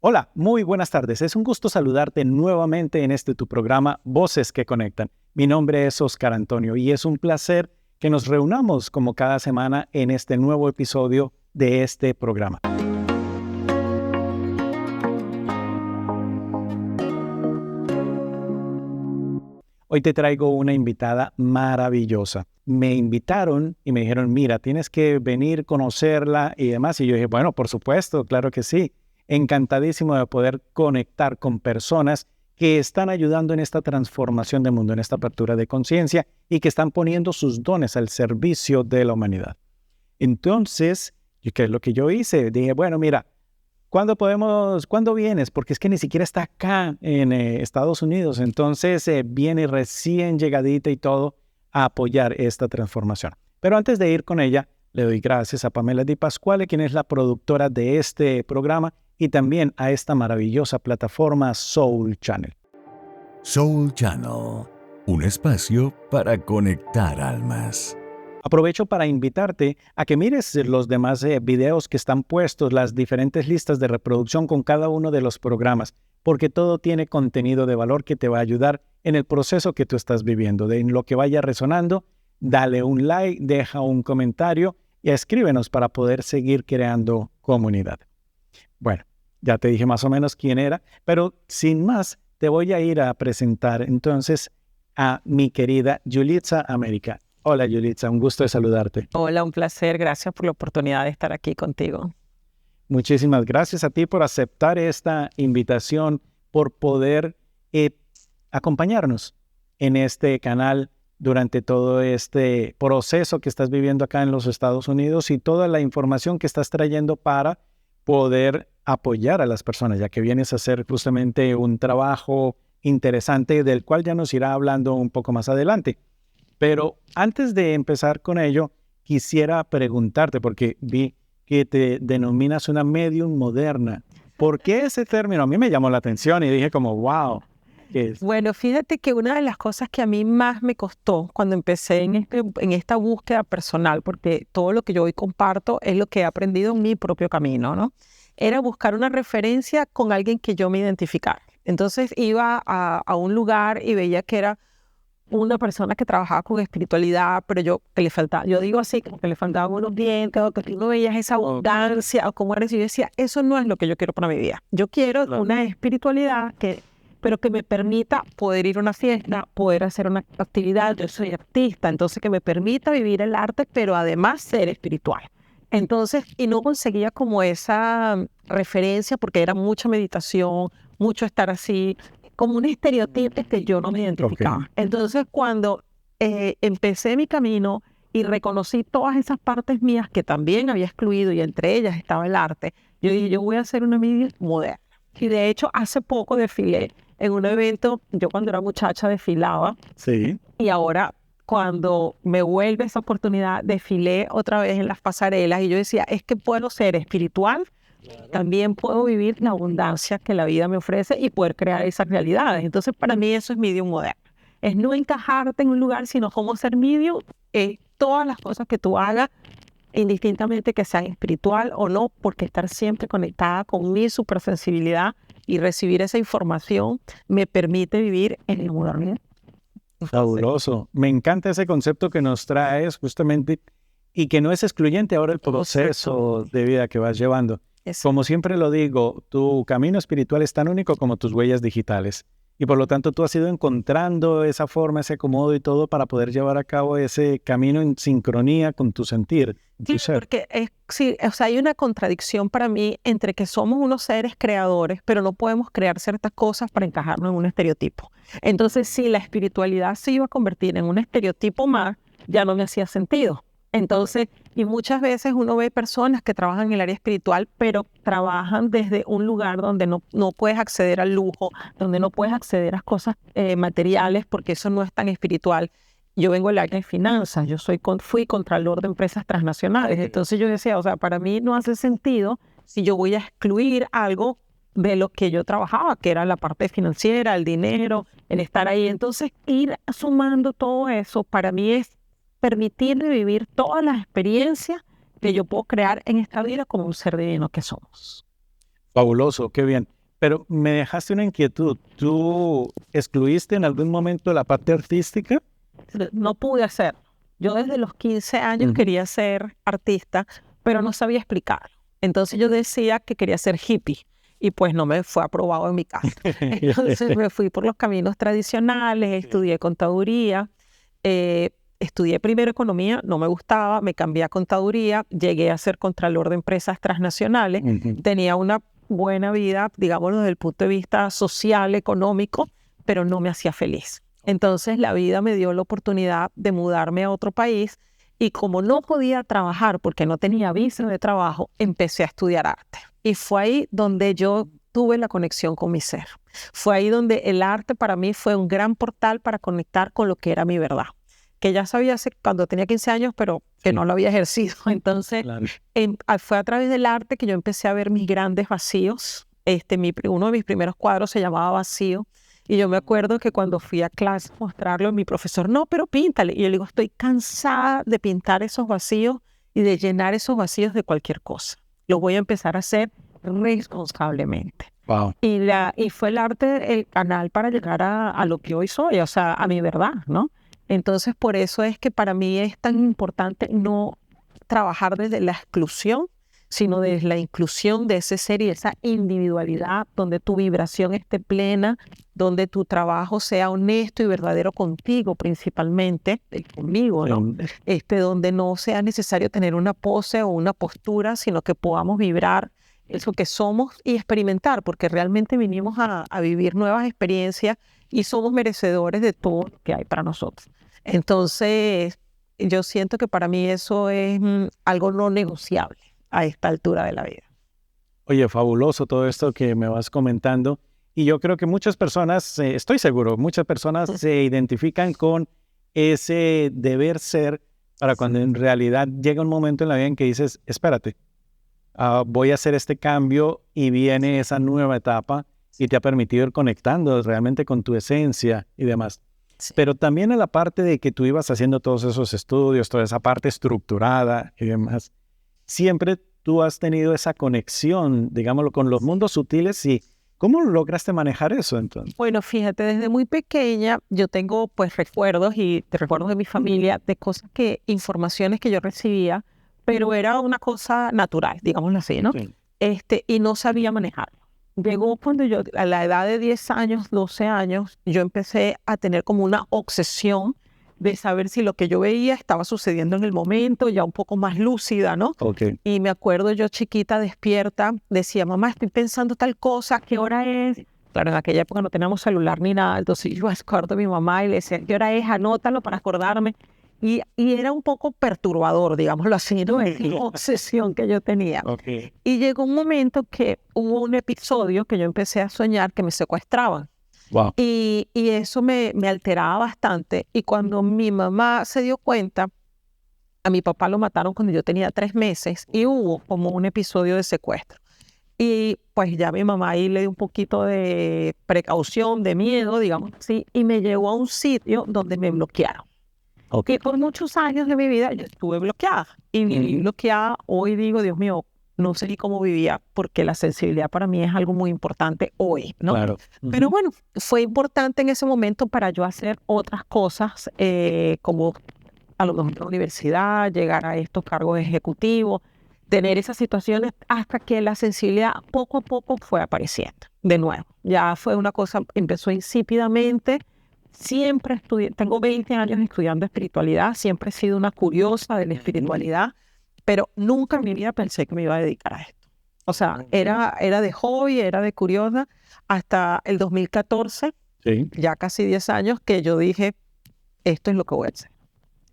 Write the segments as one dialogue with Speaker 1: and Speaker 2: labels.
Speaker 1: Hola, muy buenas tardes. Es un gusto saludarte nuevamente en tu programa Voces que Conectan. Mi nombre es Oscar Antonio y es un placer que nos reunamos como cada semana en este nuevo episodio de este programa. Hoy te traigo una invitada maravillosa. Me invitaron y me dijeron, mira, tienes que venir, conocerla y demás. Y yo dije, bueno, por supuesto, claro que sí. Encantadísimo de poder conectar con personas que están ayudando en esta transformación del mundo, en esta apertura de conciencia y que están poniendo sus dones al servicio de la humanidad. Entonces, ¿qué es lo que yo hice? Dije, bueno, mira, ¿cuándo vienes? Porque es que ni siquiera está acá en Estados Unidos. Entonces viene recién llegadita y todo a apoyar esta transformación. Pero antes de ir con ella, le doy gracias a Pamela Di Pasquale, quien es la productora de este programa, y también a esta maravillosa plataforma Soul Channel.
Speaker 2: Soul Channel, un espacio para conectar almas.
Speaker 1: Aprovecho para invitarte a que mires los demás videos que están puestos, las diferentes listas de reproducción con cada uno de los programas, porque todo tiene contenido de valor que te va a ayudar en el proceso que tú estás viviendo. En lo que vaya resonando, dale un like, deja un comentario y escríbenos para poder seguir creando comunidad. Bueno, ya te dije más o menos quién era, pero sin más, te voy a ir a presentar entonces a mi querida Yulitza América. Hola Yulitza, un gusto de saludarte.
Speaker 3: Hola, un placer. Gracias por la oportunidad de estar aquí contigo.
Speaker 1: Muchísimas gracias a ti por aceptar esta invitación, por poder acompañarnos en este canal durante todo este proceso que estás viviendo acá en los Estados Unidos y toda la información que estás trayendo para poder apoyar a las personas, ya que vienes a hacer justamente un trabajo interesante del cual ya nos irá hablando un poco más adelante. Pero antes de empezar con ello, quisiera preguntarte, porque vi que te denominas una medium moderna. ¿Por qué ese término? A mí me llamó la atención y dije como, wow, ¿qué es?
Speaker 3: Bueno, fíjate que una de las cosas que a mí más me costó cuando empecé en esta búsqueda personal, porque todo lo que yo hoy comparto es lo que he aprendido en mi propio camino, ¿no? Era buscar una referencia con alguien que yo me identificara. Entonces iba a un lugar y veía que era una persona que trabajaba con espiritualidad, pero que le faltaba, yo digo así, como que le faltaban unos dientes, o que tú no veías esa abundancia, o como era, y yo decía, eso no es lo que yo quiero para mi vida. Yo quiero una espiritualidad pero que me permita poder ir a una fiesta, poder hacer una actividad. Yo soy artista, entonces que me permita vivir el arte, pero además ser espiritual. Entonces, y no conseguía como esa referencia porque era mucha meditación, mucho estar así, como un estereotipo que yo no me identificaba. Okay. Entonces, cuando empecé mi camino y reconocí todas esas partes mías que también había excluido y entre ellas estaba el arte, yo dije, yo voy a hacer una medium moderna. Y de hecho, hace poco desfilé en un evento, yo cuando era muchacha desfilaba.
Speaker 1: Sí.
Speaker 3: Y ahora, cuando me vuelve esa oportunidad, desfilé otra vez en las pasarelas y yo decía, es que puedo ser espiritual, también puedo vivir la abundancia que la vida me ofrece y poder crear esas realidades. Entonces, para mí eso es medium moderno. Es no encajarte en un lugar, sino cómo ser medium, todas las cosas que tú hagas, indistintamente que sean espiritual o no, porque estar siempre conectada con mi supersensibilidad y recibir esa información me permite vivir en la modernidad.
Speaker 1: Fabuloso. Me encanta ese concepto que nos traes justamente y que no es excluyente ahora el proceso de vida que vas llevando.
Speaker 3: Eso.
Speaker 1: Como siempre lo digo, tu camino espiritual es tan único como tus huellas digitales. Y por lo tanto tú has ido encontrando esa forma, ese acomodo y todo para poder llevar a cabo ese camino en sincronía con tu sentir.
Speaker 3: Sí, porque hay una contradicción para mí entre que somos unos seres creadores, pero no podemos crear ciertas cosas para encajarnos en un estereotipo. Entonces, si la espiritualidad se iba a convertir en un estereotipo más, ya no me hacía sentido. Entonces, y muchas veces uno ve personas que trabajan en el área espiritual, pero trabajan desde un lugar donde no puedes acceder al lujo, donde no puedes acceder a cosas materiales, porque eso no es tan espiritual. Yo vengo del área de finanzas, fui contralor de empresas transnacionales. Entonces yo decía, o sea, para mí no hace sentido si yo voy a excluir algo de lo que yo trabajaba, que era la parte financiera, el dinero, el estar ahí. Entonces, ir sumando todo eso, para mí es permitirme vivir todas las experiencias que yo puedo crear en esta vida como un ser divino que somos.
Speaker 1: Fabuloso, qué bien. Pero me dejaste una inquietud. ¿Tú excluiste en algún momento la parte artística?
Speaker 3: No pude hacerlo. Yo desde los 15 años quería ser artista, pero no sabía explicarlo. Entonces yo decía que quería ser hippie y pues no me fue aprobado en mi casa. Entonces me fui por los caminos tradicionales, estudié contaduría, estudié primero economía, no me gustaba, me cambié a contaduría, llegué a ser contralor de empresas transnacionales, tenía una buena vida, digámoslo, desde el punto de vista social, económico, pero no me hacía feliz. Entonces la vida me dio la oportunidad de mudarme a otro país y como no podía trabajar porque no tenía visa de trabajo, empecé a estudiar arte. Y fue ahí donde yo tuve la conexión con mi ser. Fue ahí donde el arte para mí fue un gran portal para conectar con lo que era mi verdad, que ya sabía cuando tenía 15 años, pero que no lo había ejercido. Entonces fue a través del arte que yo empecé a ver mis grandes vacíos. Uno de mis primeros cuadros se llamaba Vacío. Y yo me acuerdo que cuando fui a clase a mostrarlo, mi profesor, no, pero píntale. Y yo le digo, estoy cansada de pintar esos vacíos y de llenar esos vacíos de cualquier cosa. Lo voy a empezar a hacer responsablemente.
Speaker 1: Wow.
Speaker 3: Y fue el arte el canal para llegar a lo que hoy soy, o sea, a mi verdad, ¿no? Entonces, por eso es que para mí es tan importante no trabajar desde la exclusión, sino desde la inclusión de ese ser y esa individualidad, donde tu vibración esté plena, donde tu trabajo sea honesto y verdadero contigo principalmente, conmigo, ¿no? Donde no sea necesario tener una pose o una postura, sino que podamos vibrar eso que somos y experimentar, porque realmente vinimos a vivir nuevas experiencias y somos merecedores de todo lo que hay para nosotros. Entonces, yo siento que para mí eso es algo no negociable a esta altura de la vida.
Speaker 1: Oye, fabuloso todo esto que me vas comentando. Y yo creo que muchas personas, estoy seguro, muchas personas se identifican con ese deber ser para cuando en realidad llega un momento en la vida en que dices, espérate, voy a hacer este cambio y viene esa nueva etapa y te ha permitido ir conectando realmente con tu esencia y demás. Sí. Pero también en la parte de que tú ibas haciendo todos esos estudios, toda esa parte estructurada y demás, siempre tú has tenido esa conexión, digámoslo, con los mundos sutiles. Y ¿cómo lograste manejar eso entonces?
Speaker 3: Bueno, fíjate, desde muy pequeña yo tengo pues recuerdos de mi familia, de cosas informaciones que yo recibía, pero era una cosa natural, digámoslo así, ¿no? Sí. Y no sabía manejarlo. Llegó cuando yo, a la edad de 10 años, 12 años, yo empecé a tener como una obsesión de saber si lo que yo veía estaba sucediendo en el momento, ya un poco más lúcida, ¿no?
Speaker 1: Okay.
Speaker 3: Y me acuerdo yo chiquita, despierta, decía, mamá, estoy pensando tal cosa, ¿qué hora es? Claro, en aquella época no teníamos celular ni nada, entonces yo acuerdo a mi mamá y le decía, ¿qué hora es? Anótalo para acordarme. Y era un poco perturbador, digámoslo así, ¿no? Es la obsesión que yo tenía.
Speaker 1: Okay.
Speaker 3: Y llegó un momento que hubo un episodio que yo empecé a soñar que me secuestraban.
Speaker 1: Wow.
Speaker 3: Y eso me alteraba bastante. Y cuando mi mamá se dio cuenta, a mi papá lo mataron cuando yo tenía 3 meses y hubo como un episodio de secuestro. Y pues ya mi mamá ahí le dio un poquito de precaución, de miedo, digamos así, y me llevó a un sitio donde me bloquearon.
Speaker 1: Okay.
Speaker 3: Y por muchos años de mi vida yo estuve bloqueada. Y viví bloqueada. Hoy digo, Dios mío, no sé ni cómo vivía, porque la sensibilidad para mí es algo muy importante hoy, ¿no?
Speaker 1: Claro.
Speaker 3: Pero bueno, fue importante en ese momento para yo hacer otras cosas, como a lo mejor la universidad, llegar a estos cargos ejecutivos, tener esas situaciones hasta que la sensibilidad poco a poco fue apareciendo de nuevo. Ya fue una cosa, empezó insípidamente. Siempre estudié, tengo 20 años estudiando espiritualidad, siempre he sido una curiosa de la espiritualidad, pero nunca en mi vida pensé que me iba a dedicar a esto. O sea, era de hobby, era de curiosa, hasta el 2014,
Speaker 1: sí.
Speaker 3: Ya casi 10 años, que yo dije, esto es lo que voy a hacer.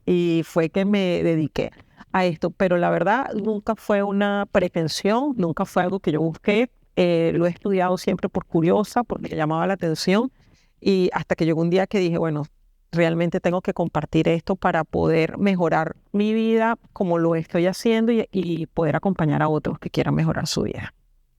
Speaker 3: Y fue que me dediqué a esto, pero la verdad nunca fue una pretensión, nunca fue algo que yo busqué, lo he estudiado siempre por curiosa, porque me llamaba la atención. Y hasta que llegó un día que dije, bueno, realmente tengo que compartir esto para poder mejorar mi vida como lo estoy haciendo y poder acompañar a otros que quieran mejorar su vida.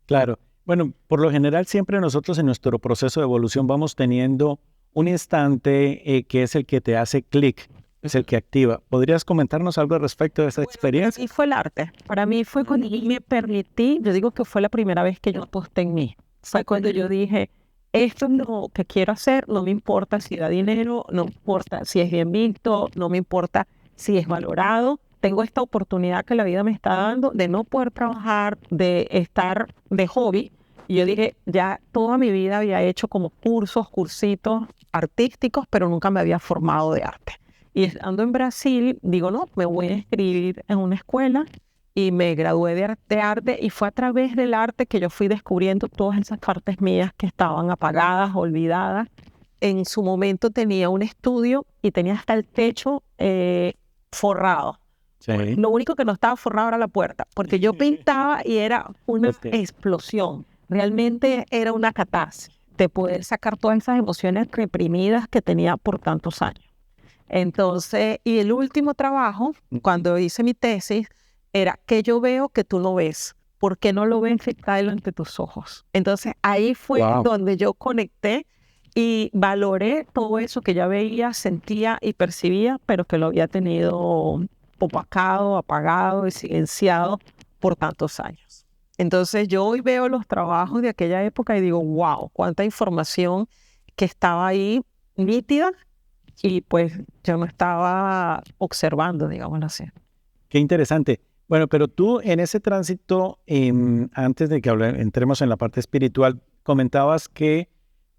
Speaker 1: Claro. Bueno, por lo general siempre nosotros en nuestro proceso de evolución vamos teniendo un instante que es el que te hace clic es el que activa. ¿Podrías comentarnos algo al respecto de esa experiencia?
Speaker 3: Y fue el arte. Para mí fue cuando yo me permití, yo digo que fue la primera vez que yo aposté en mí. Fue cuando yo dije, esto es lo que quiero hacer, no me importa si da dinero, no me importa si es bien visto, no me importa si es valorado. Tengo esta oportunidad que la vida me está dando de no poder trabajar, de estar de hobby. Y yo dije, ya toda mi vida había hecho como cursitos artísticos, pero nunca me había formado de arte. Y estando en Brasil, digo, no, me voy a inscribir en una escuela y me gradué de arte y fue a través del arte que yo fui descubriendo todas esas partes mías que estaban apagadas, olvidadas. En su momento tenía un estudio y tenía hasta el techo forrado.
Speaker 1: Sí.
Speaker 3: Lo único que no estaba forrado era la puerta, porque yo pintaba y era una explosión. Realmente era una catarsis de poder sacar todas esas emociones reprimidas que tenía por tantos años. Entonces, y el último trabajo, cuando hice mi tesis, era que yo veo que tú no ves. ¿Por qué no lo ves está delante de tus ojos? Entonces, ahí fue donde yo conecté y valoré todo eso que ya veía, sentía y percibía, pero que lo había tenido opacado, apagado y silenciado por tantos años. Entonces, yo hoy veo los trabajos de aquella época y digo, wow, cuánta información que estaba ahí nítida y pues yo no estaba observando, digámoslo así.
Speaker 1: Qué interesante. Bueno, pero tú en ese tránsito, antes de que entremos en la parte espiritual, comentabas que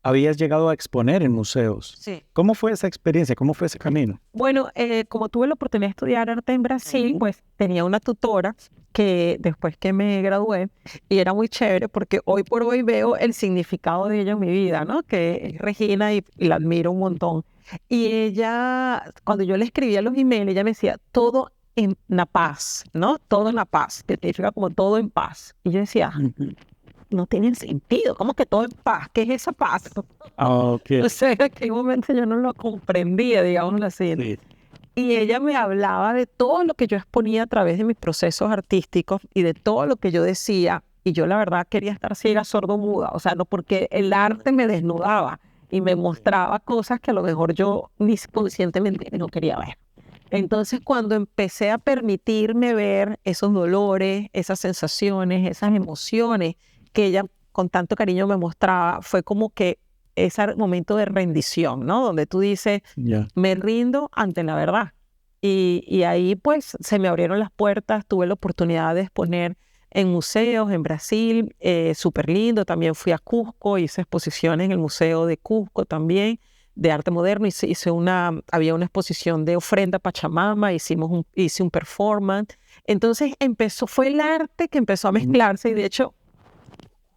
Speaker 1: habías llegado a exponer en museos.
Speaker 3: Sí.
Speaker 1: ¿Cómo fue esa experiencia? ¿Cómo fue ese camino?
Speaker 3: Bueno, como tuve la oportunidad de estudiar arte en Brasil, pues tenía una tutora que después que me gradué, y era muy chévere porque hoy por hoy veo el significado de ella en mi vida, ¿no? Que es Regina y la admiro un montón. Y ella, cuando yo le escribía los emails, ella me decía, todo en la paz, ¿no? Todo en la paz, que significa como todo en paz. Y yo decía, no tiene sentido, ¿cómo que todo en paz? ¿Qué es esa paz?
Speaker 1: Okay.
Speaker 3: O sea, en aquel momento yo no lo comprendía, digamos así.
Speaker 1: Sí.
Speaker 3: Y ella me hablaba de todo lo que yo exponía a través de mis procesos artísticos y de todo lo que yo decía. Y yo la verdad quería estar ciega, sordo-muda. O sea, no, porque el arte me desnudaba y me mostraba cosas que a lo mejor yo ni conscientemente no quería ver. Entonces, cuando empecé a permitirme ver esos dolores, esas sensaciones, esas emociones que ella con tanto cariño me mostraba, fue como que ese momento de rendición, ¿no? Donde tú dices, me rindo ante la verdad. Y ahí pues se me abrieron las puertas, tuve la oportunidad de exponer en museos en Brasil, súper lindo. También fui a Cusco, hice exposiciones en el Museo de Cusco también, de arte moderno. Había una exposición de ofrenda a Pachamama, hice un performance. Entonces fue el arte que empezó a mezclarse y de hecho,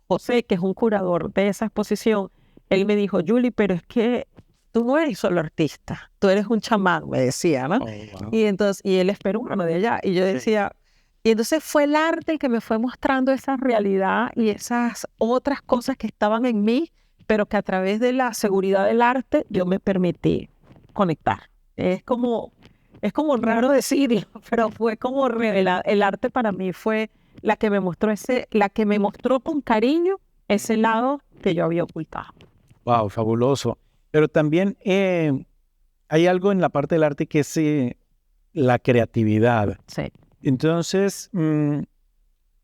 Speaker 3: José, que es un curador de esa exposición, él me dijo, Julie, pero es que tú no eres solo artista, tú eres un chamán, me decía, ¿no?
Speaker 1: Wow.
Speaker 3: Y él es peruano de allá. Y yo decía, y entonces fue el arte el que me fue mostrando esa realidad y esas otras cosas que estaban en mí, pero que a través de la seguridad del arte yo me permití conectar. Es como raro decirlo, pero fue como el arte para mí fue la que me mostró con cariño ese lado que yo había ocultado.
Speaker 1: Wow, fabuloso. Pero también hay algo en la parte del arte que es la creatividad.
Speaker 3: Sí.
Speaker 1: Entonces,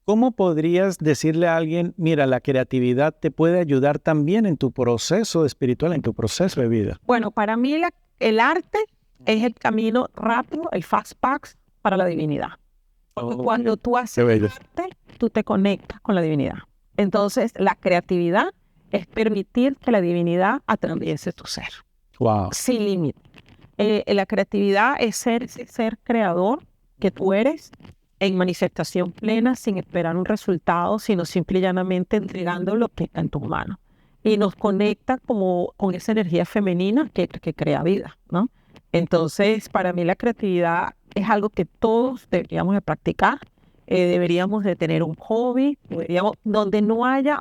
Speaker 1: ¿cómo podrías decirle a alguien, mira, la creatividad te puede ayudar también en tu proceso espiritual, en tu proceso de vida?
Speaker 3: Bueno, para mí el arte es el camino rápido, el fast path para la divinidad. Porque cuando tú haces arte, tú te conectas con la divinidad. Entonces, la creatividad es permitir que la divinidad atraviese tu ser.
Speaker 1: Wow.
Speaker 3: Sin límite. La creatividad es ser ese ser creador que tú eres en manifestación plena, sin esperar un resultado, sino simple y llanamente entregando lo que está en tus manos. Y nos conecta como con esa energía femenina que crea vida, ¿no? Entonces, para mí la creatividad es algo que todos deberíamos de practicar. Deberíamos de tener un hobby, donde no haya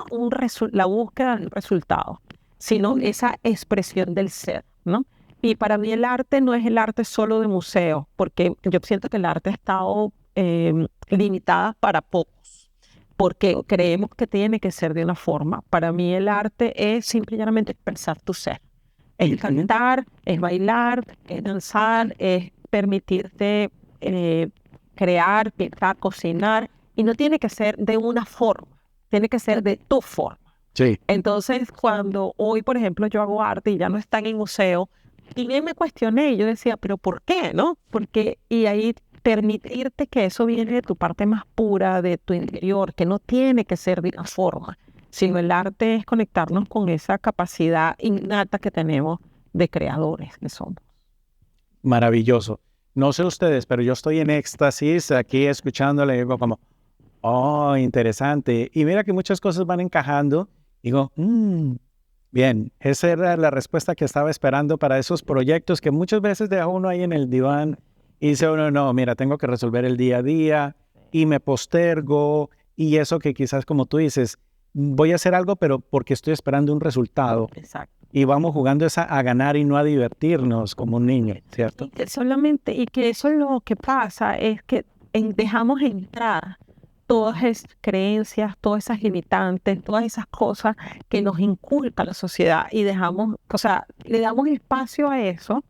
Speaker 3: la búsqueda de un resultado, sino esa expresión del ser, ¿no? Y para mí el arte no es el arte solo de museo, porque yo siento que el arte ha estado limitada para pocos, porque creemos que tiene que ser de una forma. Para mí el arte es simplemente expresar tu ser. Es cantar, es bailar, es danzar, es permitirte crear, pintar, cocinar, y no tiene que ser de una forma, tiene que ser de tu forma.
Speaker 1: Sí.
Speaker 3: Entonces, cuando hoy, por ejemplo, yo hago arte y ya no está en el museo, y bien me cuestioné, y yo decía, ¿pero por qué, no? Porque, y ahí permitirte que eso viene de tu parte más pura, de tu interior, que no tiene que ser de una forma, sino el arte es conectarnos con esa capacidad innata que tenemos de creadores que somos.
Speaker 1: Maravilloso. No sé ustedes, pero yo estoy en éxtasis aquí escuchándole, digo como, oh, interesante. Y mira que muchas cosas van encajando. Digo, bien, esa era la respuesta que estaba esperando para esos proyectos que muchas veces deja uno ahí en el diván y dice uno, no, mira, tengo que resolver el día a día y me postergo y eso que quizás como tú dices, voy a hacer algo, pero porque estoy esperando un resultado.
Speaker 3: Exacto.
Speaker 1: Y vamos jugando a ganar y no a divertirnos como un niño, ¿cierto?
Speaker 3: Y que solamente, y que eso es lo que pasa, es que dejamos entrar todas esas creencias, todas esas limitantes, todas esas cosas que nos inculca la sociedad y dejamos, o sea, le damos espacio a eso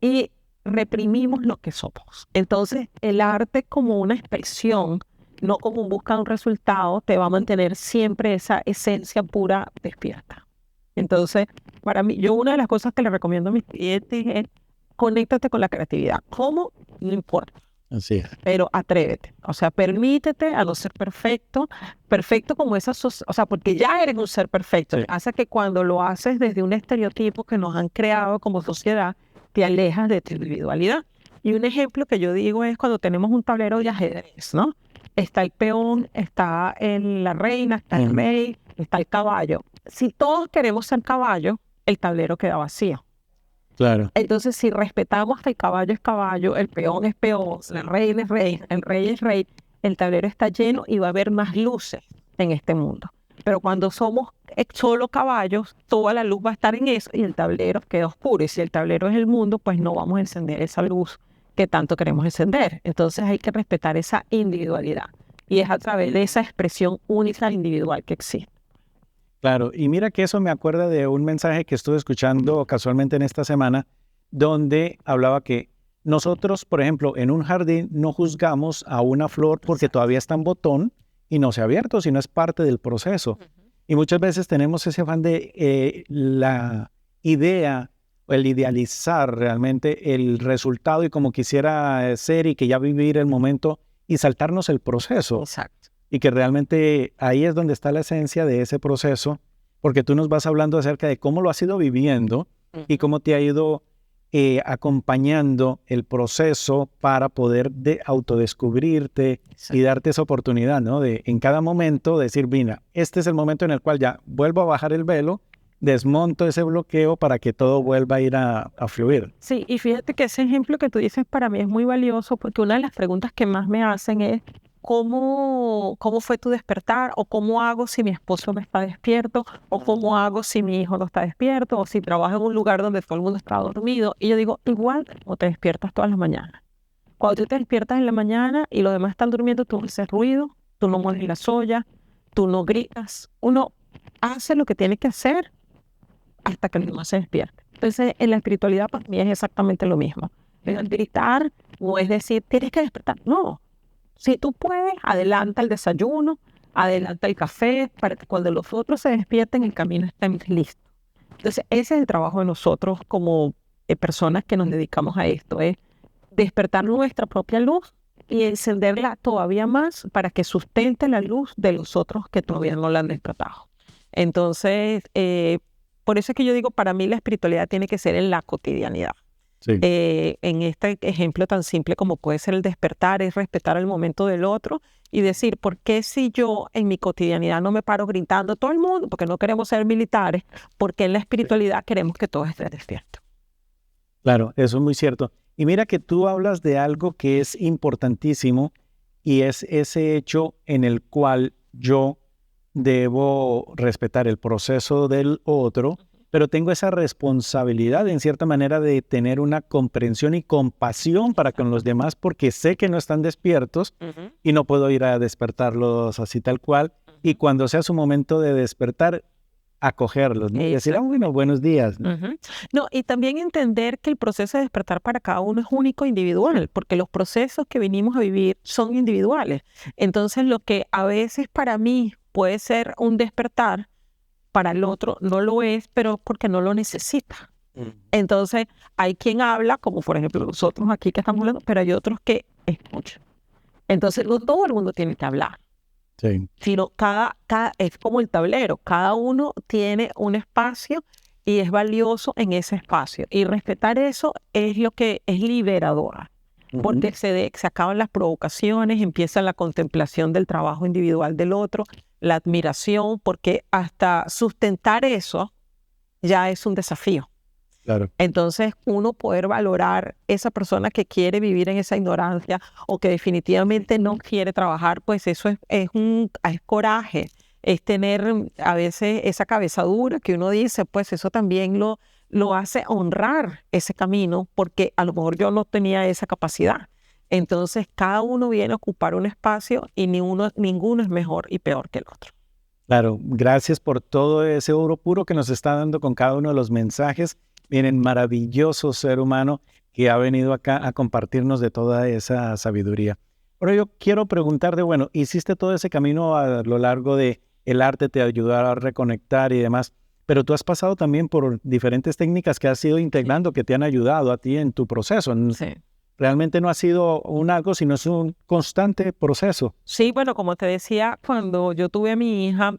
Speaker 3: y reprimimos lo que somos. Entonces, el arte como una expresión, no como buscar un resultado, te va a mantener siempre esa esencia pura despierta. Entonces, para mí, yo una de las cosas que le recomiendo a mis clientes es conéctate con la creatividad. ¿Cómo? No importa.
Speaker 1: Así es.
Speaker 3: Pero atrévete, o sea, permítete a no ser perfecto como esa, o sea, porque ya eres un ser perfecto.
Speaker 1: Sí.
Speaker 3: Hace que cuando lo haces desde un estereotipo que nos han creado como sociedad, te alejas de tu individualidad. Y un ejemplo que yo digo es cuando tenemos un tablero de ajedrez, ¿no? Está el peón, está la reina, está el rey, está el caballo. Si todos queremos ser caballo, el tablero queda vacío.
Speaker 1: Claro.
Speaker 3: Entonces, si respetamos que el caballo es caballo, el peón es peón, la reina es rey, el rey es rey, el tablero está lleno y va a haber más luces en este mundo. Pero cuando somos solo caballos, toda la luz va a estar en eso y el tablero queda oscuro. Y si el tablero es el mundo, pues no vamos a encender esa luz que tanto queremos encender. Entonces hay que respetar esa individualidad. Y es a través de esa expresión única individual que existe.
Speaker 1: Claro, y mira que eso me acuerda de un mensaje que estuve escuchando casualmente en esta semana, donde hablaba que nosotros, por ejemplo, en un jardín no juzgamos a una flor porque todavía está en botón y no se ha abierto, sino es parte del proceso. Y muchas veces tenemos ese afán de la idea, o el idealizar realmente el resultado y como quisiera ser y que ya vivir el momento y saltarnos el proceso.
Speaker 3: Exacto.
Speaker 1: Y que realmente ahí es donde está la esencia de ese proceso, porque tú nos vas hablando acerca de cómo lo has ido viviendo y cómo te ha ido acompañando el proceso para poder autodescubrirte y darte esa oportunidad, ¿no? De en cada momento decir, mira, este es el momento en el cual ya vuelvo a bajar el velo, desmonto ese bloqueo para que todo vuelva a ir a fluir.
Speaker 3: Sí, y fíjate que ese ejemplo que tú dices para mí es muy valioso porque una de las preguntas que más me hacen es ¿cómo fue tu despertar? ¿O cómo hago si mi esposo no está despierto? ¿O cómo hago si mi hijo no está despierto? ¿O si trabajo en un lugar donde todo el mundo está dormido? Y yo digo, igual como te despiertas todas las mañanas. Cuando tú te despiertas en la mañana y los demás están durmiendo, tú no haces ruido, tú no mueves la soya, tú no gritas. Uno hace lo que tiene que hacer hasta que el demás se despierte. Entonces, en la espiritualidad para mí es exactamente lo mismo. El gritar no es decir, tienes que despertar. No. Si tú puedes, adelanta el desayuno, adelanta el café, para que cuando los otros se despierten, el camino esté listo. Entonces, ese es el trabajo de nosotros como personas que nos dedicamos a esto, es despertar nuestra propia luz y encenderla todavía más para que sustente la luz de los otros que todavía no la han despertado. Entonces, por eso es que yo digo, para mí la espiritualidad tiene que ser en la cotidianidad.
Speaker 1: Sí.
Speaker 3: En este ejemplo tan simple como puede ser el despertar, es respetar el momento del otro y decir, ¿por qué si yo en mi cotidianidad no me paro gritando a todo el mundo? Porque no queremos ser militares, porque en la espiritualidad queremos que todos estén despiertos.
Speaker 1: Claro, eso es muy cierto. Y mira que tú hablas de algo que es importantísimo y es ese hecho en el cual yo debo respetar el proceso del otro, pero tengo esa responsabilidad en cierta manera de tener una comprensión y compasión para con los demás porque sé que no están despiertos y no puedo ir a despertarlos así tal cual. Y cuando sea su momento de despertar, acogerlos, ¿no? Y decir,
Speaker 3: Exacto.
Speaker 1: bueno, buenos días.
Speaker 3: Ujú. No, y también entender que el proceso de despertar para cada uno es único e individual, porque los procesos que venimos a vivir son individuales. Entonces, lo que a veces para mí puede ser un despertar, para el otro no lo es, pero porque no lo necesita. Entonces, hay quien habla, como por ejemplo nosotros aquí que estamos hablando, pero hay otros que escuchan. Entonces, no todo el mundo tiene que hablar,
Speaker 1: Sí,
Speaker 3: sino es como el tablero, cada uno tiene un espacio y es valioso en ese espacio. Y respetar eso es lo que es liberador, porque se acaban las provocaciones, empieza la contemplación del trabajo individual del otro, la admiración, porque hasta sustentar eso ya es un desafío.
Speaker 1: claro.
Speaker 3: Entonces, uno poder valorar esa persona que quiere vivir en esa ignorancia o que definitivamente no quiere trabajar, pues eso es coraje, es tener a veces esa cabeza dura que uno dice, pues eso también lo hace honrar ese camino, porque a lo mejor yo no tenía esa capacidad. Entonces, cada uno viene a ocupar un espacio y ninguno es mejor y peor que el otro.
Speaker 1: Claro, gracias por todo ese oro puro que nos está dando con cada uno de los mensajes. Miren, maravilloso ser humano que ha venido acá a compartirnos de toda esa sabiduría. Pero yo quiero preguntarte, bueno, hiciste todo ese camino a lo largo de el arte, te ayudó a reconectar y demás, pero tú has pasado también por diferentes técnicas que has ido integrando, que te han ayudado a ti en tu proceso.
Speaker 3: Sí.
Speaker 1: Realmente no ha sido un algo, sino es un constante proceso.
Speaker 3: Sí, bueno, como te decía, cuando yo tuve a mi hija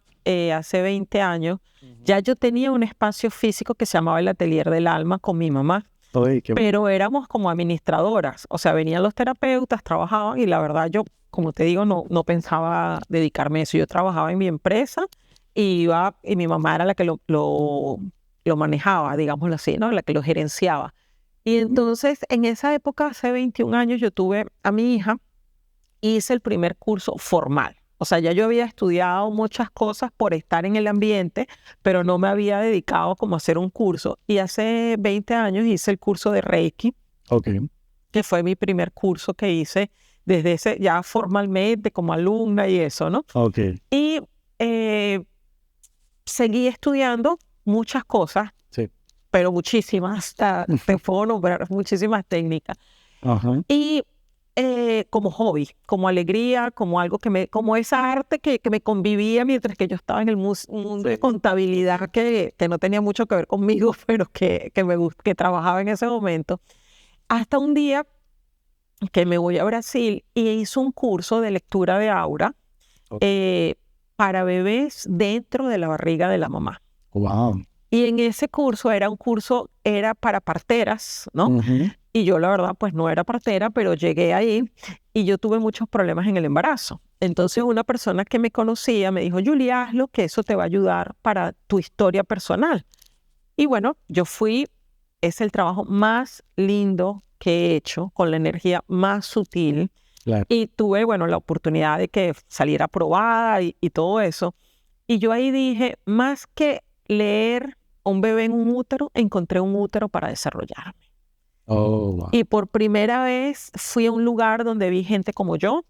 Speaker 3: hace 20 años, ya yo tenía un espacio físico que se llamaba el Atelier del Alma con mi mamá,
Speaker 1: Oye, qué
Speaker 3: pero éramos como administradoras, o sea, venían los terapeutas, trabajaban y la verdad yo, como te digo, no pensaba dedicarme a eso. Yo trabajaba en mi empresa y mi mamá era la que lo manejaba, digámoslo así, ¿no? La que lo gerenciaba. Y entonces, en esa época, hace 21 años, yo tuve a mi hija. Hice el primer curso formal. O sea, ya yo había estudiado muchas cosas por estar en el ambiente, pero no me había dedicado como a hacer un curso. Y hace 20 años hice el curso de Reiki,
Speaker 1: Ok,
Speaker 3: que fue mi primer curso que hice desde ese, ya formalmente como alumna y eso, ¿no?
Speaker 1: ok,
Speaker 3: Y eh, seguí estudiando muchas cosas,
Speaker 1: sí.
Speaker 3: pero muchísimas, te puedo nombrar muchísimas técnicas.
Speaker 1: Ajá.
Speaker 3: Y como hobby, como alegría, como algo como esa arte que me convivía mientras que yo estaba en el mundo de contabilidad que no tenía mucho que ver conmigo, pero que trabajaba en ese momento. Hasta un día que me voy a Brasil y hice un curso de lectura de aura
Speaker 1: Ok.
Speaker 3: para bebés dentro de la barriga de la mamá.
Speaker 1: Wow.
Speaker 3: Y en ese curso era para parteras, ¿no?
Speaker 1: Ujú.
Speaker 3: Y yo la verdad pues no era partera, pero llegué ahí y yo tuve muchos problemas en el embarazo. Entonces una persona que me conocía me dijo, Julia, hazlo, que eso te va a ayudar para tu historia personal. Y bueno, yo fui, es el trabajo más lindo que he hecho, con la energía más sutil.
Speaker 1: Claro.
Speaker 3: Y tuve, bueno, la oportunidad de que saliera aprobada y todo eso. Y yo ahí dije, más que leer un bebé en un útero, encontré un útero para desarrollarme.
Speaker 1: Oh, wow.
Speaker 3: Y por primera vez fui a un lugar donde vi gente como yo,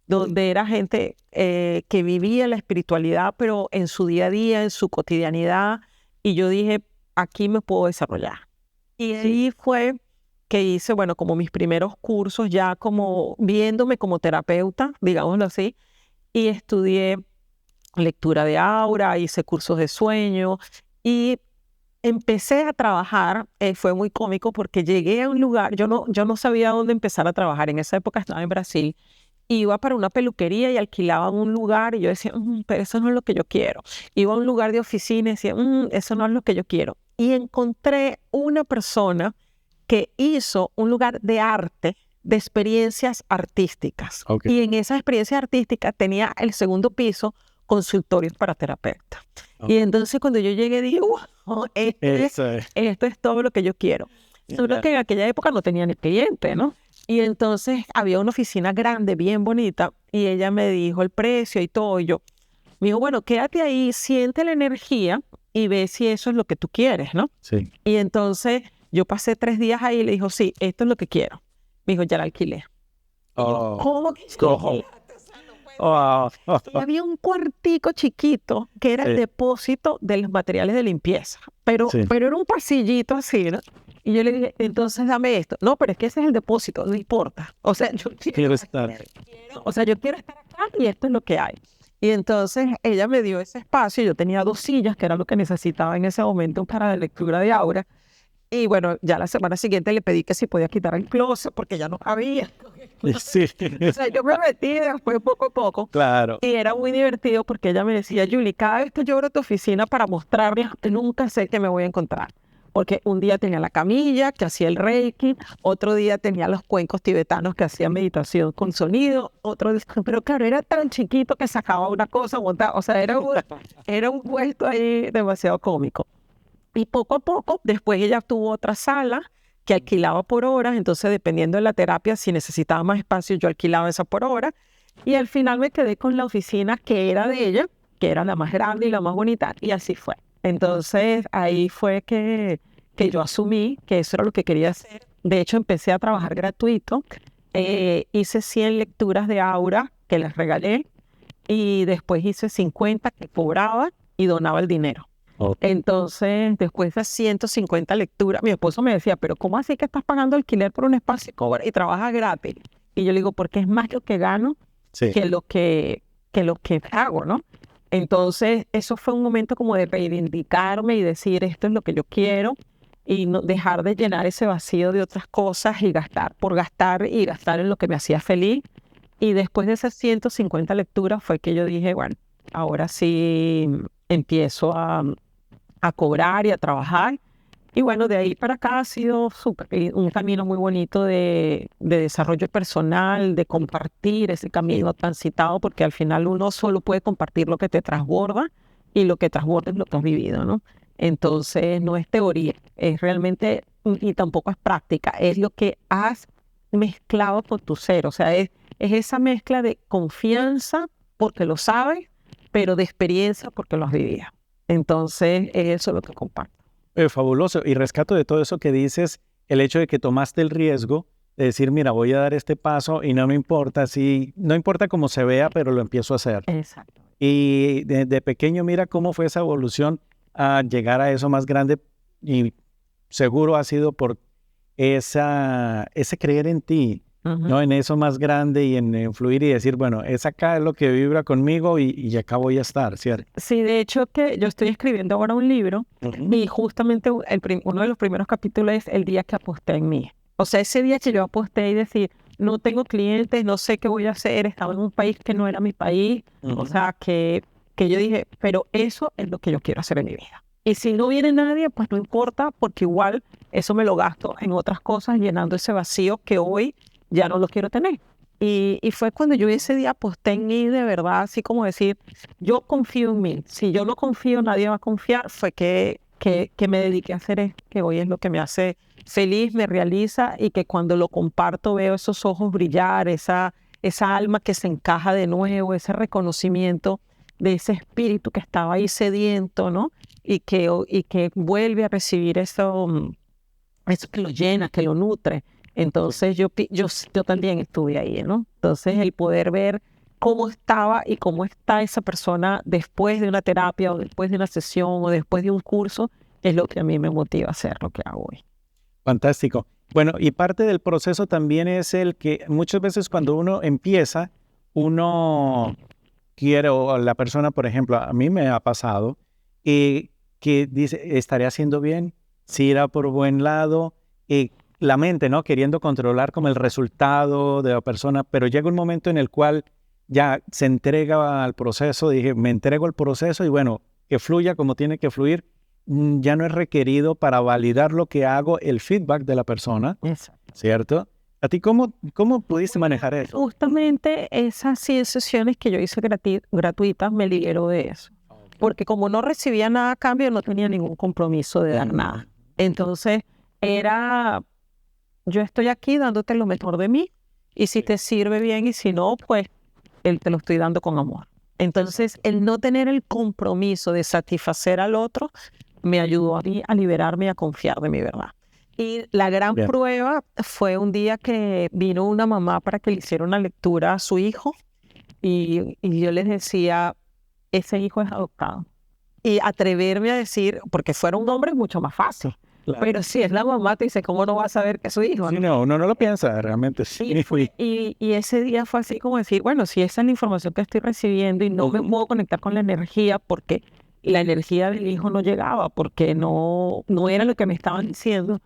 Speaker 3: donde era gente que vivía la espiritualidad, pero en su día a día, en su cotidianidad. Y yo dije, aquí me puedo desarrollar. Y ahí fue que hice, bueno, como mis primeros cursos, ya como viéndome como terapeuta, digámoslo así, y estudié lectura de aura, hice cursos de sueño y empecé a trabajar. Fue muy cómico porque llegué a un lugar, yo no sabía dónde empezar a trabajar. En esa época estaba en Brasil, iba para una peluquería y alquilaban un lugar y yo decía, pero eso no es lo que yo quiero. Iba a un lugar de oficina y decía, eso no es lo que yo quiero. Y encontré una persona que hizo un lugar de arte, de experiencias artísticas.
Speaker 1: Ok.
Speaker 3: Y en esa experiencia artística tenía el segundo piso consultorios para terapeutas. Y entonces cuando yo llegué dije, wow,
Speaker 1: Eso es.
Speaker 3: esto es todo lo que yo quiero. Solo que en aquella época no tenía ni cliente, ¿no? Y entonces había una oficina grande, bien bonita, y ella me dijo el precio y todo. Y yo, me dijo, bueno, quédate ahí, siente la energía y ve si eso es lo que tú quieres, ¿no?
Speaker 1: Sí.
Speaker 3: Y entonces yo pasé 3 días ahí y le dijo, sí, esto es lo que quiero. Me dijo, ya la alquilé. Y yo,
Speaker 1: Oh.
Speaker 3: ¿cómo que
Speaker 1: ¿Cómo? Wow.
Speaker 3: Y había un cuartico chiquito que era el depósito de los materiales de limpieza, pero era un pasillito así, ¿no? Y yo le dije, entonces dame esto. No, pero es que ese es el depósito, no importa. O sea, yo quiero estar acá y esto es lo que hay. Y entonces ella me dio ese espacio. Yo tenía 2 sillas, que era lo que necesitaba en ese momento para la lectura de Aura. Y bueno, ya la semana siguiente le pedí que si podía quitar el closet porque ya no cabía.
Speaker 1: Sí.
Speaker 3: O sea, yo me metí después poco a poco.
Speaker 1: Claro.
Speaker 3: Y era muy divertido porque ella me decía, Julie, cada vez que yo abro tu oficina para mostrarles, nunca sé qué me voy a encontrar. Porque un día tenía la camilla que hacía el reiki, otro día tenía los cuencos tibetanos que hacían meditación con sonido, otro día, pero claro, era tan chiquito que sacaba una cosa, montaba, o sea, era un puesto ahí demasiado cómico. Y poco a poco, después ella tuvo otra sala que alquilaba por horas, entonces dependiendo de la terapia, si necesitaba más espacio, yo alquilaba esa por hora. Y al final me quedé con la oficina que era de ella, que era la más grande y la más bonita, y así fue. Entonces ahí fue que yo asumí que eso era lo que quería hacer. De hecho, empecé a trabajar gratuito. Hice 100 lecturas de Aura que les regalé y después hice 50 que cobraba y donaba el dinero. Entonces, después de 150 lecturas, mi esposo me decía, pero ¿cómo así que estás pagando alquiler por un espacio y trabajas gratis? Y yo le digo, porque es más lo que gano que lo que hago, ¿no? Entonces, eso fue un momento como de reivindicarme y decir, esto es lo que yo quiero y no dejar de llenar ese vacío de otras cosas y gastar por gastar y gastar en lo que me hacía feliz. Y después de esas 150 lecturas fue que yo dije, bueno, ahora sí empiezo a cobrar y a trabajar. Y bueno, de ahí para acá ha sido un camino muy bonito de desarrollo personal, de compartir ese camino transitado, porque al final uno solo puede compartir lo que te transborda y lo que transborda es lo que has vivido, ¿no? Entonces no es teoría, es realmente, y tampoco es práctica, es lo que has mezclado con tu ser, o sea, es esa mezcla de confianza porque lo sabes, pero de experiencia porque lo has vivido. Entonces eso es lo que comparto.
Speaker 1: Fabuloso. Y rescato de todo eso que dices, el hecho de que tomaste el riesgo de decir, mira, voy a dar este paso y no me importa no importa cómo se vea, pero lo empiezo a hacer.
Speaker 3: Exacto.
Speaker 1: Y de pequeño, mira cómo fue esa evolución a llegar a eso más grande, y seguro ha sido por ese creer en ti, ¿no? En eso más grande y en fluir y decir, bueno, es acá lo que vibra conmigo y acá voy a estar, ¿cierto?
Speaker 3: Sí, de hecho que yo estoy escribiendo ahora un libro y justamente uno de los primeros capítulos es el día que aposté en mí. O sea, ese día que yo aposté y decir, no tengo clientes, no sé qué voy a hacer, estaba en un país que no era mi país, o sea, que yo dije, pero eso es lo que yo quiero hacer en mi vida. Y si no viene nadie, pues no importa, porque igual eso me lo gasto en otras cosas, llenando ese vacío que hoy ya no lo quiero tener. Y fue cuando yo ese día aposté en mí de verdad, así como decir, yo confío en mí. Si yo no confío, nadie va a confiar. Fue que me dediqué a hacer esto, que hoy es lo que me hace feliz, me realiza, y que cuando lo comparto veo esos ojos brillar, esa alma que se encaja de nuevo, ese reconocimiento de ese espíritu que estaba ahí sediento, ¿no? Y que vuelve a recibir eso que lo llena, que lo nutre. Entonces yo también estuve ahí, ¿no? Entonces el poder ver cómo estaba y cómo está esa persona después de una terapia o después de una sesión o después de un curso es lo que a mí me motiva a hacer lo que hago hoy.
Speaker 1: Fantástico. Bueno, y parte del proceso también es el que muchas veces cuando uno empieza, uno quiere, o la persona, por ejemplo, a mí me ha pasado, que dice, ¿estaré haciendo bien? ¿Si irá por buen lado? La mente, ¿no? Queriendo controlar como el resultado de la persona, pero llega un momento en el cual ya se entrega al proceso. Dije, me entrego al proceso y bueno, que fluya como tiene que fluir. Ya no es requerido para validar lo que hago el feedback de la persona, ¿cierto? ¿A ti cómo pudiste manejar eso?
Speaker 3: Justamente esas 100 sesiones que yo hice gratuitas me liberó de eso. Porque como no recibía nada a cambio, no tenía ningún compromiso de dar nada. Entonces yo estoy aquí dándote lo mejor de mí, y si te sirve bien y si no, pues te lo estoy dando con amor. Entonces, el no tener el compromiso de satisfacer al otro me ayudó a mí a liberarme y a confiar de mi verdad. Y la gran prueba fue un día que vino una mamá para que le hiciera una lectura a su hijo, y yo les decía, ese hijo es adoptado. Y atreverme a decir, porque fuera un hombre es mucho más fácil.
Speaker 1: Claro.
Speaker 3: Pero si es la mamá, te dice, ¿cómo no va a saber que es su hijo?
Speaker 1: Sí, no, uno no lo piensa, realmente sí.
Speaker 3: Y ese día fue así como decir, bueno, si esa es la información que estoy recibiendo y no me puedo conectar con la energía porque la energía del hijo no llegaba, porque no era lo que me estaban diciendo.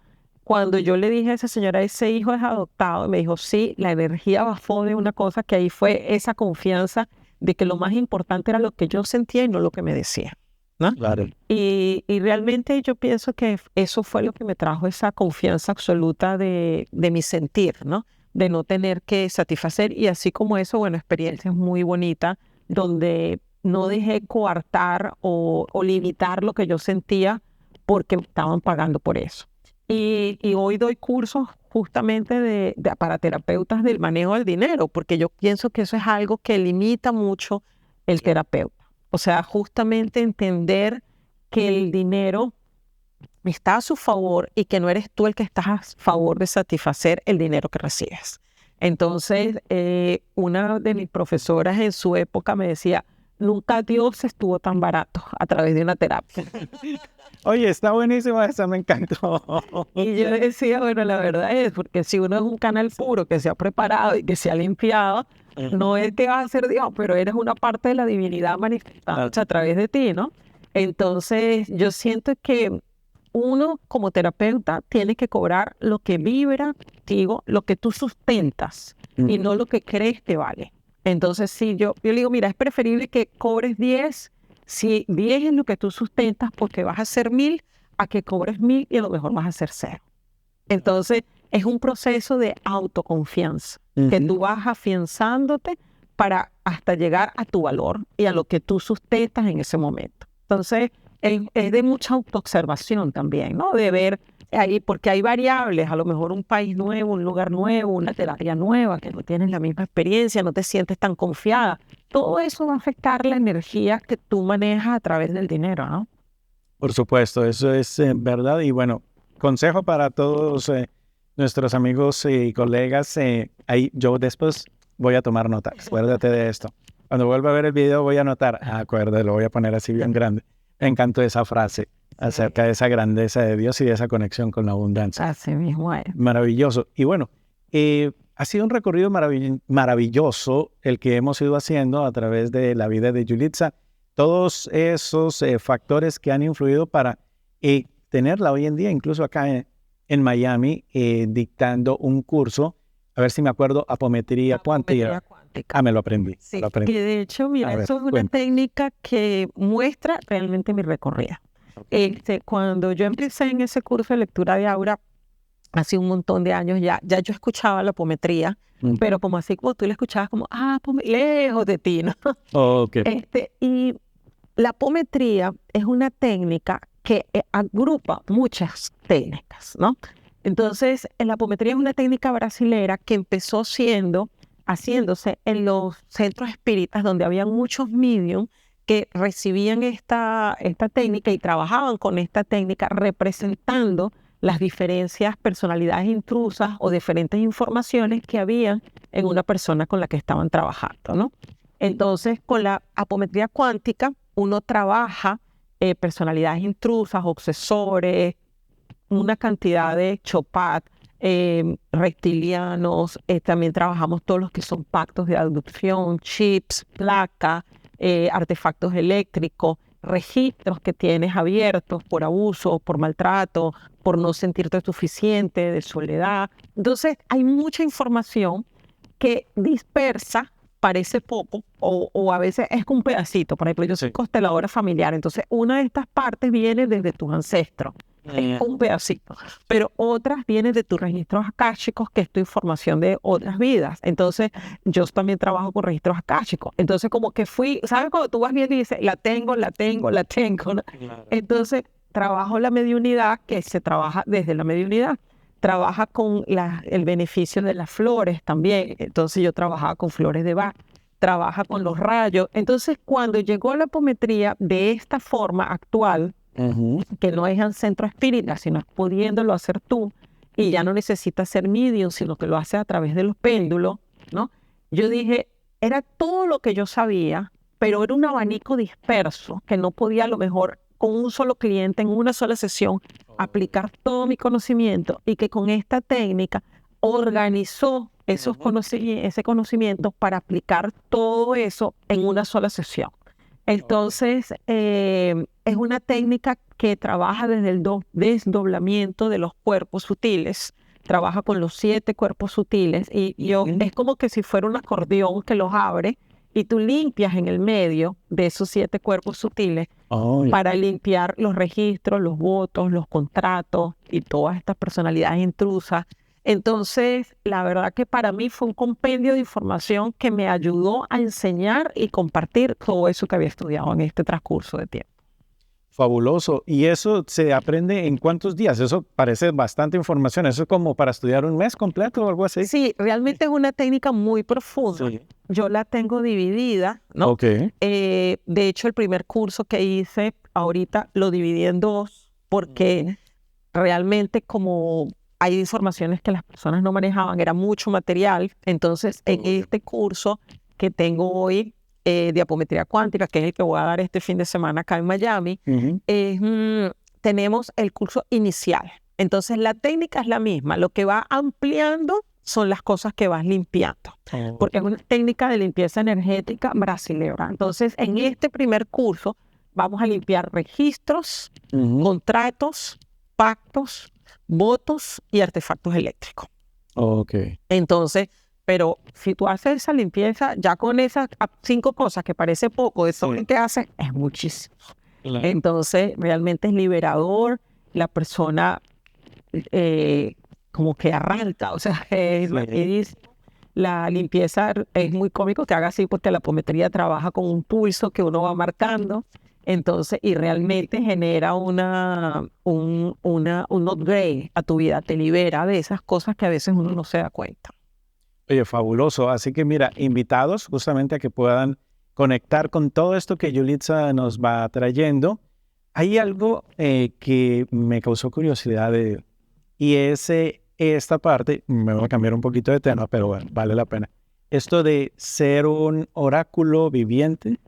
Speaker 3: Cuando yo le dije a esa señora, ese hijo es adoptado, me dijo, sí, la energía bajó de una cosa que ahí fue esa confianza de que lo más importante era lo que yo sentía y no lo que me decía, ¿no?
Speaker 1: Claro.
Speaker 3: Y realmente yo pienso que eso fue lo que me trajo esa confianza absoluta de mi sentir, ¿no? De no tener que satisfacer. Y así como eso, bueno, experiencias muy bonitas donde no dejé coartar o limitar lo que yo sentía porque me estaban pagando por eso. Y hoy doy cursos justamente para terapeutas del manejo del dinero, porque yo pienso que eso es algo que limita mucho el terapeuta. O sea, justamente entender que el dinero está a su favor y que no eres tú el que estás a favor de satisfacer el dinero que recibes. Entonces, una de mis profesoras en su época me decía, nunca Dios estuvo tan barato a través de una terapia.
Speaker 1: Oye, está buenísima esa, me encantó.
Speaker 3: Y yo decía, bueno, la verdad es, porque si uno es un canal puro que se ha preparado y que se ha limpiado, no es que vas a ser Dios, pero eres una parte de la divinidad manifestándose a través de ti, ¿no? Entonces, yo siento que uno como terapeuta tiene que cobrar lo que vibra contigo, lo que tú sustentas y no lo que crees que vale. Entonces, sí, yo le digo, mira, es preferible que cobres 10, si 10 es lo que tú sustentas porque vas a hacer 1000, a que cobres 1000 y a lo mejor vas a hacer 0. Entonces, es un proceso de autoconfianza, que tú vas afianzándote para hasta llegar a tu valor y a lo que tú sustentas en ese momento. Entonces, es de mucha autoobservación también, ¿no? De ver ahí, porque hay variables, a lo mejor un país nuevo, un lugar nuevo, una terapia nueva, que no tienes la misma experiencia, no te sientes tan confiada. Todo eso va a afectar la energía que tú manejas a través del dinero, ¿no?
Speaker 1: Por supuesto, eso es verdad. Y bueno, consejo para todos nuestros amigos y colegas. Ahí yo después voy a tomar nota. Acuérdate de esto. Cuando vuelva a ver el video voy a anotar. Acuérdate, lo voy a poner así bien grande. Me encantó esa frase acerca de esa grandeza de Dios y de esa conexión con la abundancia.
Speaker 3: Así mismo es.
Speaker 1: Maravilloso. Y bueno, ha sido un recorrido maravilloso el que hemos ido haciendo a través de la vida de Yulitza. Todos esos factores que han influido para tenerla hoy en día, incluso acá en Miami, dictando un curso, a ver si me acuerdo, apometría cuántica. Me lo aprendí.
Speaker 3: Sí,
Speaker 1: lo aprendí.
Speaker 3: que de hecho, mira,
Speaker 1: A ver,
Speaker 3: eso es una
Speaker 1: cuenta.
Speaker 3: técnica que muestra realmente mi recorrido. Cuando yo empecé en ese curso de lectura de aura, hace un montón de años ya yo escuchaba la apometría, pero como así como tú la escuchabas como, lejos de ti, ¿no?
Speaker 1: Ok.
Speaker 3: Y la apometría es una técnica que agrupa muchas técnicas, ¿no? Entonces, la apometría es una técnica brasilera que empezó haciéndose en los centros espíritas donde había muchos medium que recibían esta técnica y trabajaban con esta técnica representando las diferentes personalidades intrusas o diferentes informaciones que había en una persona con la que estaban trabajando, ¿no? Entonces, con la apometría cuántica, uno trabaja personalidades intrusas, obsesores, una cantidad de chopat, reptilianos, también trabajamos todos los que son pactos de abducción, chips, placas, artefactos eléctricos, registros que tienes abiertos por abuso, por maltrato, por no sentirte suficiente, de soledad. Entonces, hay mucha información que dispersa, parece poco, o a veces es un pedacito. Por ejemplo, yo soy consteladora familiar, entonces una de estas partes viene desde tus ancestros. Es un pedacito, pero otras vienen de tus registros akáshicos, que es tu información de otras vidas. Entonces, yo también trabajo con registros akáshicos. Entonces, como que ¿sabes? Cuando tú vas viendo y dices, la tengo, ¿no? Entonces, trabajo la mediunidad, que se trabaja desde la mediunidad. Trabaja con el beneficio de las flores también. Entonces, yo trabajaba con flores de Bach. Trabaja con los rayos. Entonces, cuando llegó la apometría de esta forma actual, que no es en centro espírita, sino es pudiéndolo hacer tú, y ya no necesitas ser medium, sino que lo haces a través de los péndulos, ¿no? Yo dije, era todo lo que yo sabía, pero era un abanico disperso que no podía a lo mejor con un solo cliente en una sola sesión aplicar todo mi conocimiento, y que con esta técnica organizó ese conocimiento para aplicar todo eso en una sola sesión. Entonces, es una técnica que trabaja desde el desdoblamiento de los cuerpos sutiles, trabaja con los 7 cuerpos sutiles, y es como que si fuera un acordeón que los abre y tú limpias en el medio de esos 7 cuerpos sutiles para limpiar los registros, los votos, los contratos y todas estas personalidades intrusas. Entonces, la verdad que para mí fue un compendio de información que me ayudó a enseñar y compartir todo eso que había estudiado en este transcurso de tiempo.
Speaker 1: Fabuloso. ¿Y eso se aprende en cuántos días? Eso parece bastante información. ¿Eso es como para estudiar un mes completo o algo así?
Speaker 3: Sí, realmente es una técnica muy profunda. Sí. Yo la tengo dividida, ¿no?
Speaker 1: Okay.
Speaker 3: De hecho, el primer curso que hice, ahorita lo dividí en 2, porque realmente como hay informaciones que las personas no manejaban, era mucho material. Entonces, en este curso que tengo hoy, de apometría cuántica, que es el que voy a dar este fin de semana acá en Miami, tenemos el curso inicial. Entonces, la técnica es la misma. Lo que va ampliando son las cosas que vas limpiando, porque es una técnica de limpieza energética brasilera. Entonces, en este primer curso vamos a limpiar registros, contratos, pactos, votos y artefactos eléctricos.
Speaker 1: Okay.
Speaker 3: Entonces, pero si tú haces esa limpieza, ya con esas 5 cosas que parece poco, de todo lo que haces, es muchísimo. Claro. Entonces, realmente es liberador. La persona como que arranca, o sea, es rapidísimo. La limpieza es muy cómico que haga así, porque la apometría trabaja con un pulso que uno va marcando. Entonces, y realmente genera un upgrade a tu vida, te libera de esas cosas que a veces uno no se da cuenta.
Speaker 1: Oye, fabuloso. Así que mira, invitados justamente a que puedan conectar con todo esto que Yulitza nos va trayendo. Hay algo que me causó curiosidad y es esta parte, me voy a cambiar un poquito de tema, pero bueno, vale la pena. Esto de ser un oráculo viviente.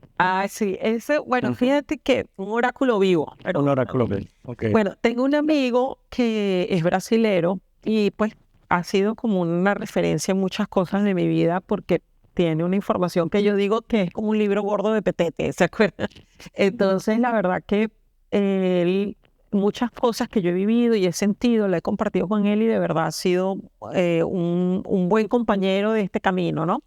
Speaker 3: Sí, bueno, fíjate que un oráculo vivo.
Speaker 1: Un oráculo vivo, okay.
Speaker 3: Bueno, tengo un amigo que es brasilero y pues ha sido como una referencia en muchas cosas de mi vida, porque tiene una información que yo digo que es como un libro gordo de petete, ¿se acuerdan? Entonces, la verdad que muchas cosas que yo he vivido y he sentido, la he compartido con él, y de verdad ha sido un buen compañero de este camino, ¿no?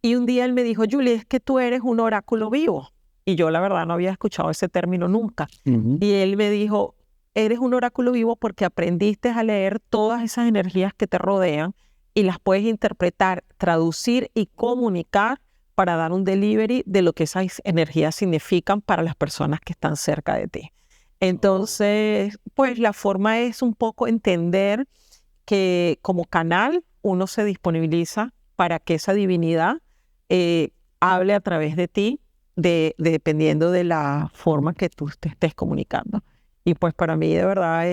Speaker 3: Y un día él me dijo: Julie, es que tú eres un oráculo vivo. Y yo la verdad no había escuchado ese término nunca. Y él me dijo: eres un oráculo vivo porque aprendiste a leer todas esas energías que te rodean y las puedes interpretar, traducir y comunicar para dar un delivery de lo que esas energías significan para las personas que están cerca de ti. Entonces, pues la forma es un poco entender que como canal uno se disponibiliza para que esa divinidad hable a través de ti, dependiendo de la forma que tú te estés comunicando. Y pues para mí de verdad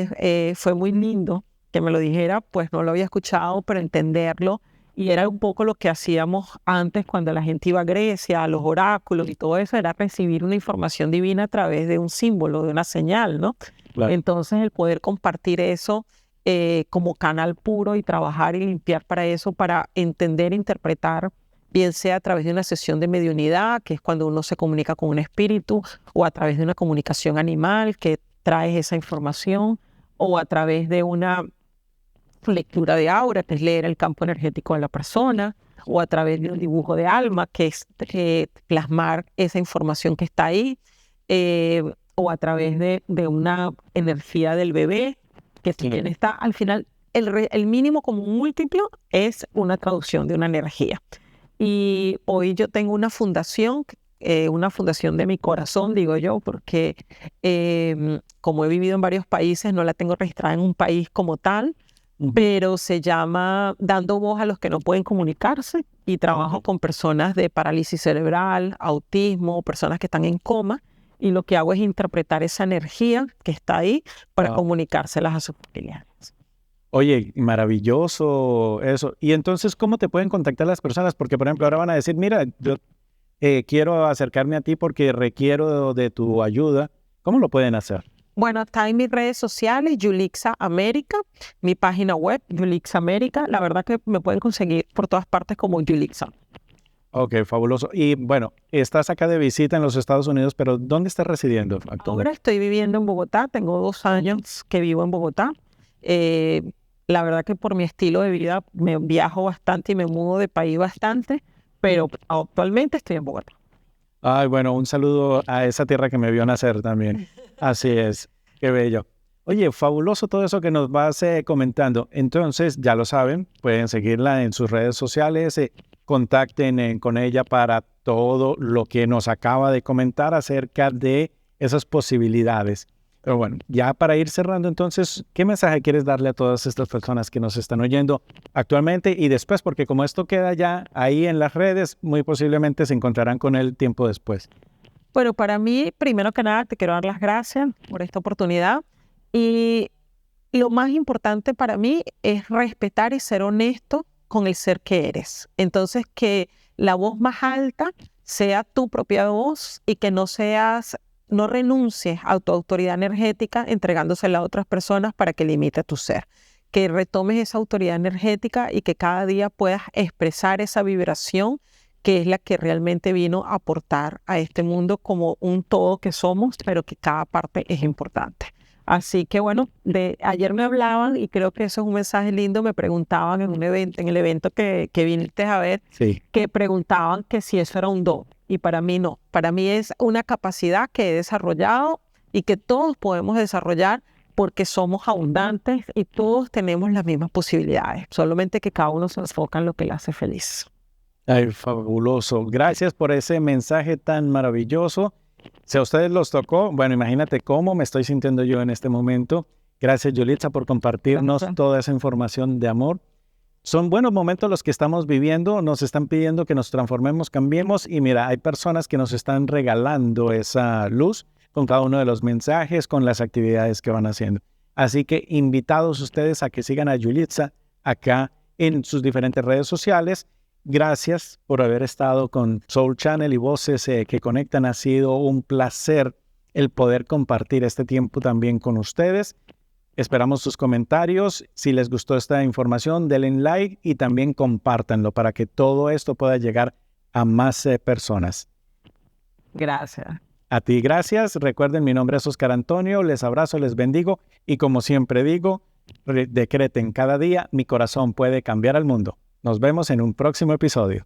Speaker 3: fue muy lindo que me lo dijera, pues no lo había escuchado, pero entenderlo, y era un poco lo que hacíamos antes cuando la gente iba a Grecia, a los oráculos y todo eso, era recibir una información divina a través de un símbolo, de una señal, ¿no? Claro. Entonces el poder compartir eso como canal puro y trabajar y limpiar para eso, para entender, interpretar, bien sea a través de una sesión de mediunidad, que es cuando uno se comunica con un espíritu, o a través de una comunicación animal que traes esa información, o a través de una lectura de aura, que es leer el campo energético de la persona, o a través de un dibujo de alma, que es plasmar esa información que está ahí, o a través de una energía del bebé, que también está al final. El mínimo común múltiplo es una traducción de una energía. Y hoy yo tengo una fundación de mi corazón, digo yo, porque como he vivido en varios países, no la tengo registrada en un país como tal, pero se llama Dando Voz a los que no pueden comunicarse, y trabajo con personas de parálisis cerebral, autismo, personas que están en coma, y lo que hago es interpretar esa energía que está ahí para comunicárselas a sus familiares.
Speaker 1: Oye, maravilloso eso. Y entonces, ¿cómo te pueden contactar las personas? Porque, por ejemplo, ahora van a decir, mira, yo quiero acercarme a ti porque requiero de tu ayuda. ¿Cómo lo pueden hacer?
Speaker 3: Bueno, está en mis redes sociales, Yulixa América, mi página web, Yulixa América. La verdad que me pueden conseguir por todas partes como Yulixa.
Speaker 1: Ok, fabuloso. Y bueno, estás acá de visita en los Estados Unidos, pero ¿dónde estás residiendo actualmente?
Speaker 3: Ahora estoy viviendo en Bogotá, tengo 2 años que vivo en Bogotá. Eh, la verdad que por mi estilo de vida me viajo bastante y me mudo de país bastante, pero actualmente estoy en Bogotá.
Speaker 1: Ay, bueno, un saludo a esa tierra que me vio nacer también. Así es, qué bello. Oye, fabuloso todo eso que nos vas comentando. Entonces, ya lo saben, pueden seguirla en sus redes sociales, contacten con ella para todo lo que nos acaba de comentar acerca de esas posibilidades. Pero bueno, ya para ir cerrando, entonces, ¿qué mensaje quieres darle a todas estas personas que nos están oyendo actualmente y después? Porque como esto queda ya ahí en las redes, muy posiblemente se encontrarán con él tiempo después.
Speaker 3: Bueno, para mí, primero que nada, te quiero dar las gracias por esta oportunidad y lo más importante para mí es respetar y ser honesto con el ser que eres. Entonces, que la voz más alta sea tu propia voz y que no renuncies a tu autoridad energética entregándosela a otras personas para que limite tu ser. Que retomes esa autoridad energética y que cada día puedas expresar esa vibración que es la que realmente vino a aportar a este mundo como un todo que somos, pero que cada parte es importante. Así que bueno, ayer me hablaban y creo que eso es un mensaje lindo, me preguntaban en un evento, en el evento que viniste a ver,
Speaker 1: Sí.
Speaker 3: que preguntaban que si eso era un don y para mí no, para mí es una capacidad que he desarrollado y que todos podemos desarrollar porque somos abundantes y todos tenemos las mismas posibilidades, solamente que cada uno se enfoca en lo que le hace feliz.
Speaker 1: Ay, fabuloso. Gracias por ese mensaje tan maravilloso. Si a ustedes los tocó, bueno, imagínate cómo me estoy sintiendo yo en este momento. Gracias, Yulitza, por compartirnos
Speaker 3: Gracias.
Speaker 1: toda esa información de amor. Son buenos momentos los que estamos viviendo, nos están pidiendo que nos transformemos, cambiemos y mira, hay personas que nos están regalando esa luz con cada uno de los mensajes, con las actividades que van haciendo. Así que invitados ustedes a que sigan a Yulitza acá en sus diferentes redes sociales. Gracias por haber estado con Soul Channel y Voces que Conectan. Ha sido un placer el poder compartir este tiempo también con ustedes. Esperamos sus comentarios. Si les gustó esta información, denle like y también compártanlo para que todo esto pueda llegar a más personas.
Speaker 3: Gracias.
Speaker 1: A ti, gracias. Recuerden, mi nombre es Oscar Antonio. Les abrazo, les bendigo y como siempre digo, decreten cada día, mi corazón puede cambiar al mundo. Nos vemos en un próximo episodio.